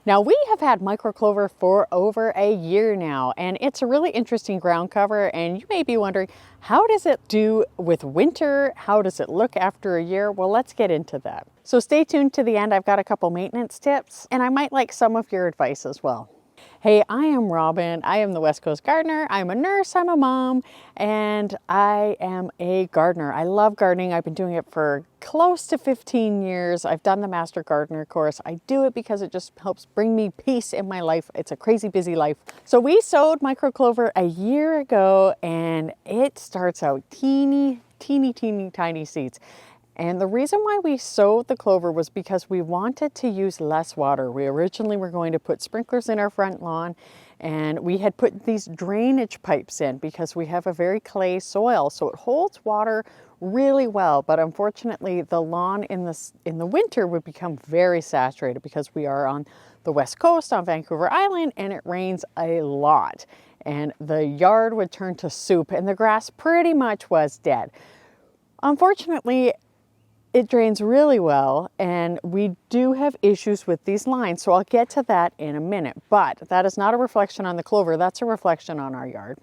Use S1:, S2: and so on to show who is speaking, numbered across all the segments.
S1: Now we have had micro clover for over a year now, and it's a really interesting ground cover, and you may be wondering, how does it do with winter? How does it look after a year? Well, let's get into that. So stay tuned to the end. I've got a couple maintenance tips, and I might like some of your advice as well. Hey, I am Robin. I am the West Coast gardener. I'm a nurse, I'm a mom, and I am a gardener. I love gardening. I've been doing it for close to 15 years. I've done the Master Gardener course. I do it because it just helps bring me peace in my life. It's a crazy busy life. So we sowed micro clover a year ago, and it starts out teeny tiny seeds. And the reason why we sowed the clover was because we wanted to use less water. We originally were going to put sprinklers in our front lawn, and we had put these drainage pipes in because we have a very clay soil, so it holds water really well. But unfortunately, the lawn in the winter would become very saturated because we are on the West Coast on Vancouver Island, and it rains a lot. And the yard would turn to soup, and the grass pretty much was dead. Unfortunately, it drains really well, and we do have issues with these lines, so I'll get to that in a minute. But that is not a reflection on the clover, that's a reflection on our yard.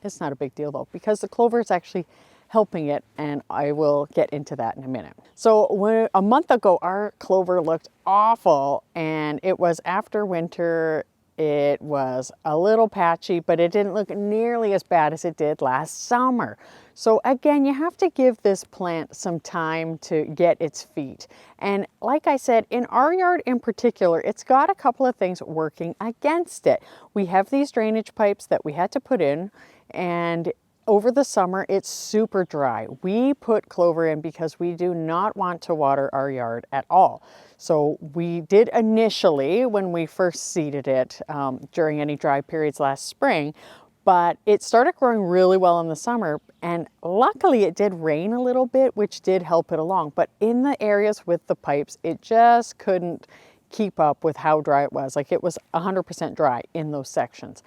S1: It's not a big deal though, because the clover is actually helping it, and I will get into that in a minute. So a month ago, our clover looked awful, and it was after winter. It was a little patchy, but it didn't look nearly as bad as it did last summer. So again, you have to give this plant some time to get its feet. And like I said, in our yard in particular, it's got a couple of things working against it. We have these drainage pipes that we had to put in, and over the summer, it's super dry. We put clover in because we do not want to water our yard at all. So we did initially when we first seeded it during any dry periods last spring, but it started growing really well in the summer, and luckily it did rain a little bit, which did help it along. But in the areas with the pipes, it just couldn't keep up with how dry it was. Like, it was 100% dry in those sections.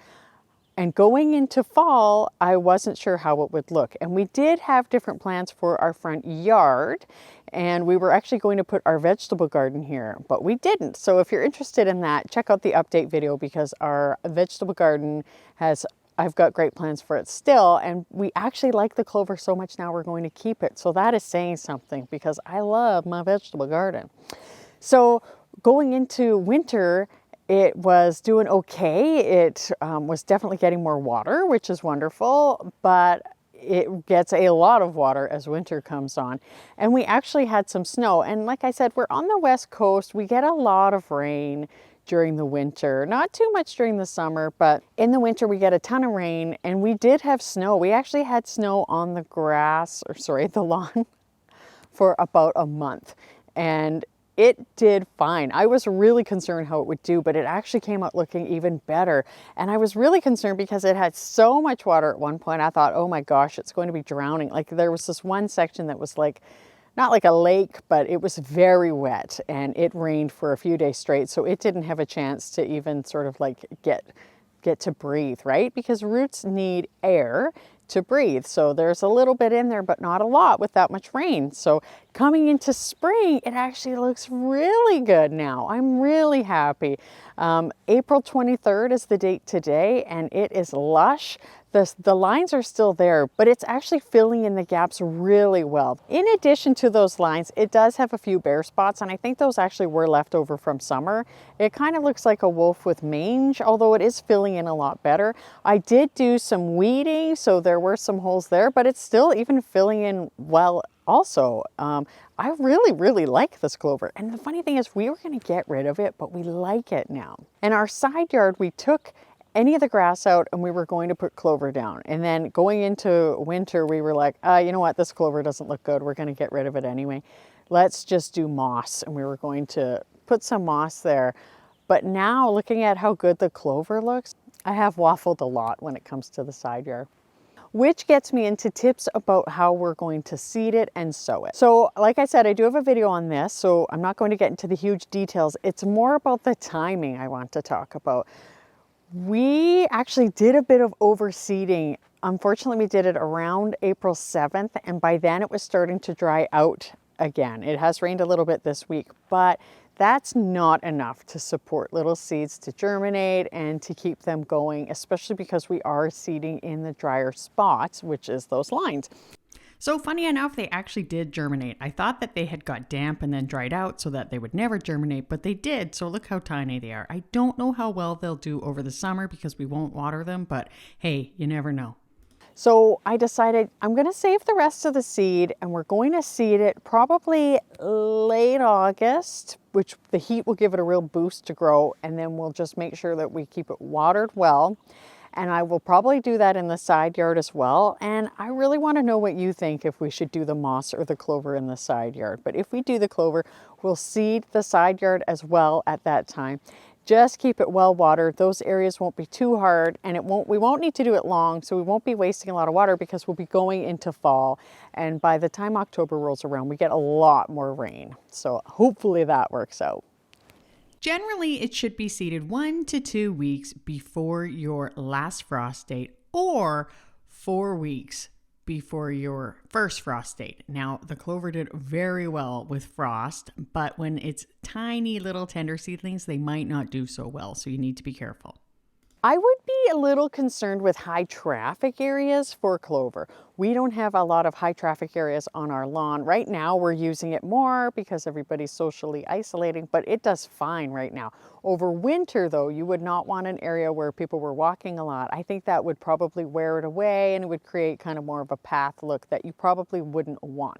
S1: And going into fall, I wasn't sure how it would look. And we did have different plans for our front yard, and we were actually going to put our vegetable garden here, but we didn't. So if you're interested in that, check out the update video, because our vegetable garden I've got great plans for it still, and we actually like the clover so much now we're going to keep it. So that is saying something, because I love my vegetable garden. So going into winter, it was doing okay. It was definitely getting more water, which is wonderful, but it gets a lot of water as winter comes on. And we actually had some snow. And like I said, we're on the West Coast. We get a lot of rain during the winter, not too much during the summer, but in the winter we get a ton of rain, and we did have snow. We actually had snow on the the lawn for about a month, and it did fine. I was really concerned how it would do, but it actually came out looking even better. And I was really concerned because it had so much water at one point. I thought, oh my gosh, it's going to be drowning. Like, there was this one section that was like, not like a lake, but it was very wet, and it rained for a few days straight. So it didn't have a chance to even sort of like get to breathe, right? Because roots need air to breathe. So there's a little bit in there, but not a lot with that much rain. So coming into spring, it actually looks really good now. I'm really happy. April 23rd is the date today, and it is lush. The lines are still there, but it's actually filling in the gaps really well. In addition to those lines, it does have a few bare spots, and I think those actually were left over from summer. It kind of looks like a wolf with mange, although it is filling in a lot better. I did do some weeding, so there were some holes there, but it's still even filling in well also. I really like this clover. And the funny thing is, we were going to get rid of it, but we like it now. In our side yard, we took any of the grass out and we were going to put clover down. And then going into winter, we were like, you know what, this clover doesn't look good. We're going to get rid of it anyway. Let's just do moss. And we were going to put some moss there. But now, looking at how good the clover looks, I have waffled a lot when it comes to the side yard. Which gets me into tips about how we're going to seed it and sow it. So like I said, I do have a video on this, so I'm not going to get into the huge details. It's more about the timing I want to talk about. We actually did a bit of overseeding. Unfortunately, we did it around April 7th, and by then it was starting to dry out again. It has rained a little bit this week, but that's not enough to support little seeds to germinate and to keep them going, especially because we are seeding in the drier spots, which is those lines. So funny enough, they actually did germinate. I thought that they had got damp and then dried out so that they would never germinate, but they did. So look how tiny they are. I don't know how well they'll do over the summer because we won't water them, but hey, you never know. So I decided I'm going to save the rest of the seed and we're going to seed it probably late August, which the heat will give it a real boost to grow. And then we'll just make sure that we keep it watered well. And I will probably do that in the side yard as well. And I really want to know what you think, if we should do the moss or the clover in the side yard. But if we do the clover, we'll seed the side yard as well at that time. Just keep it well watered. Those areas won't be too hard, and we won't need to do it long, so we won't be wasting a lot of water because we'll be going into fall. And by the time October rolls around, we get a lot more rain. So hopefully that works out. Generally, it should be seeded 1 to 2 weeks before your last frost date, or 4 weeks before your first frost date. Now, the clover did very well with frost, but when it's tiny little tender seedlings, they might not do so well, so you need to be careful. I would be a little concerned with high traffic areas for clover. We don't have a lot of high traffic areas on our lawn. Right now we're using it more because everybody's socially isolating, but it does fine right now. Over winter though, you would not want an area where people were walking a lot. I think that would probably wear it away and it would create kind of more of a path look that you probably wouldn't want.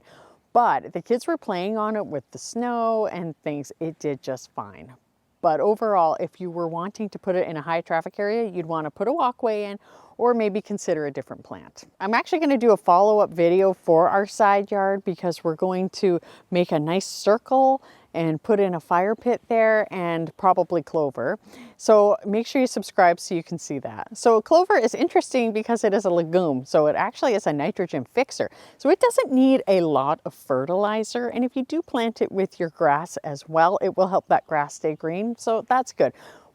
S1: But the kids were playing on it with the snow and things. It did just fine. But overall, if you were wanting to put it in a high traffic area, you'd want to put a walkway in or maybe consider a different plant. I'm actually going to do a follow-up video for our side yard because we're going to make a nice circle and put in a fire pit there and probably clover. So make sure you subscribe so you can see that. So clover is interesting because it is a legume. So it actually is a nitrogen fixer. So it doesn't need a lot of fertilizer. And if you do plant it with your grass as well, it will help that grass stay green. So that's good.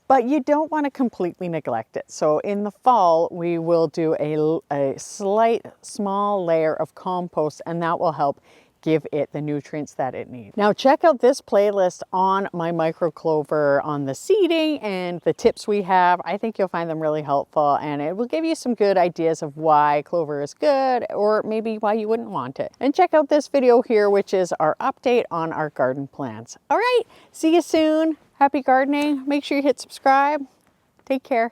S1: But you don't want to completely neglect it. So in the fall, we will do a slight small layer of compost, and that will help give it the nutrients that it needs. Now check out this playlist on my Micro Clover on the seeding and the tips we have. I think you'll find them really helpful, and it will give you some good ideas of why clover is good or maybe why you wouldn't want it. And check out this video here, which is our update on our garden plants. All right, see you soon. Happy gardening. Make sure you hit subscribe. Take care.